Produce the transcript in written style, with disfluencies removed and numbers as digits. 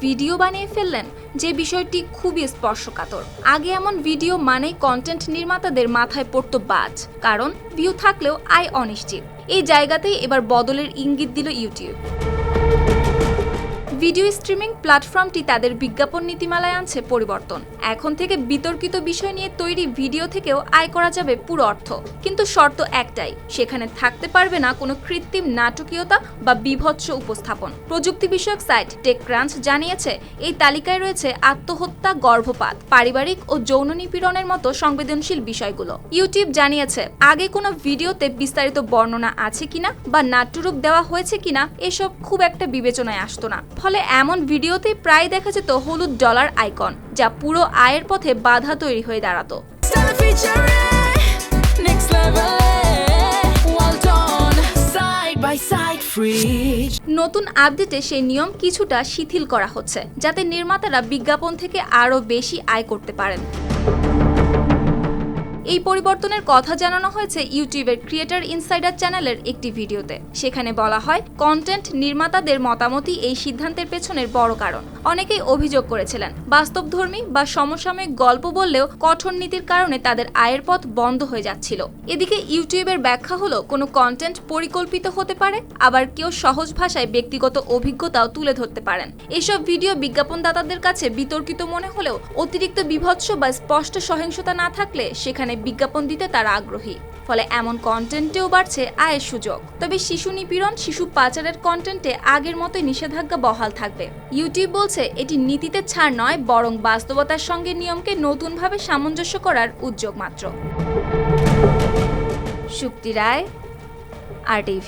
Video বানিয়ে ফেললেন, যে বিষয়টি খুবই স্পর্শকাতর। আগে এমন ভিডিও মানেই কন্টেন্ট নির্মাতাদের মাথায় পড়তো বাজ, কারণ ভিউ থাকলেও আয় অনিশ্চিত। এই জায়গাতেই এবার বদলের ইঙ্গিত দিল ইউটিউব। ভিডিও স্ট্রিমিং প্ল্যাটফর্মটি তাদের বিজ্ঞাপন নীতিমালায় আনছে পরিবর্তন। এখন থেকে বিতর্কিত বিষয় নিয়ে তৈরি ভিডিও থেকেও আয় করা যাবে পুরো অর্থ, কিন্তু শর্ত একটাই, সেখানে থাকতে পারবে না কোনো কৃত্রিম নাটকীয়তা বা বিভৎস উপস্থাপন। প্রযুক্তি বিষয়ক সাইট টেকক্রাঞ্চ জানিয়েছে, এই তালিকায় রয়েছে আত্মহত্যা, গর্ভপাত, পারিবারিক ও যৌন নিপীড়নের মতো সংবেদনশীল বিষয়গুলো। ইউটিউব জানিয়েছে, আগে কোনো ভিডিওতে বিস্তারিত বর্ণনা আছে কিনা বা নাট্যরূপ দেওয়া হয়েছে কিনা এসব খুব একটা বিবেচনায় আসতো না। ফলে এমন ভিডিওতে প্রায় দেখা যেত হলুদ ডলার আইকন, যা পুরো আয়ের পথে বাধা তৈরি হয়ে দাঁড়াতো। নতুন আপডেটে সেই নিয়ম কিছুটা শিথিল করা হচ্ছে, যাতে নির্মাতারা বিজ্ঞাপন থেকে আরও বেশি আয় করতে পারেন। এই পরিবর্তনের কথা জানানো হয়েছে ইউটিউবের ক্রিয়েটর ইনসাইডার চ্যানেলের একটি ভিডিওতে। সেখানে বলা হয়, কন্টেন্ট নির্মাতাদের মতামতই এই সিদ্ধান্তের পেছনের বড় কারণ। অনেকেই অভিযোগ করেছিলেন, বাস্তবধর্মী বা সমসাময়িক গল্প বললেও কঠোর নীতির কারণে তাদের আয়ের পথ বন্ধ হয়ে যাচ্ছিল। এদিকে ইউটিউবের ব্যাখ্যা হলো, কোনো কন্টেন্ট পরিকল্পিত হতে পারে, আবার কেউ সহজ ভাষায় ব্যক্তিগত অভিজ্ঞতাও তুলে ধরতে পারেন। এসব ভিডিও বিজ্ঞাপনদাতাদের কাছে বিতর্কিত মনে হলেও অতিরিক্ত বিভৎস বা স্পষ্ট সহিংসতা না থাকলে সেখানে বিজ্ঞাপন দিতে তারা আগ্রহী। ফলে এমন কন্টেন্টেও বাড়ছে আয়ের সুযোগ। তবে শিশু নিপীড়ন, শিশু পাচারের কন্টেন্টে আগের মতোই নিষেধাজ্ঞা বহাল থাকবে। ইউটিউব বলছে, এটি নীতিতে ছাড় নয়, বরং বাস্তবতার সঙ্গে নিয়মকে নতুনভাবে সামঞ্জস্য করার উদ্যোগ মাত্র। শুক্তি রায়, RTV।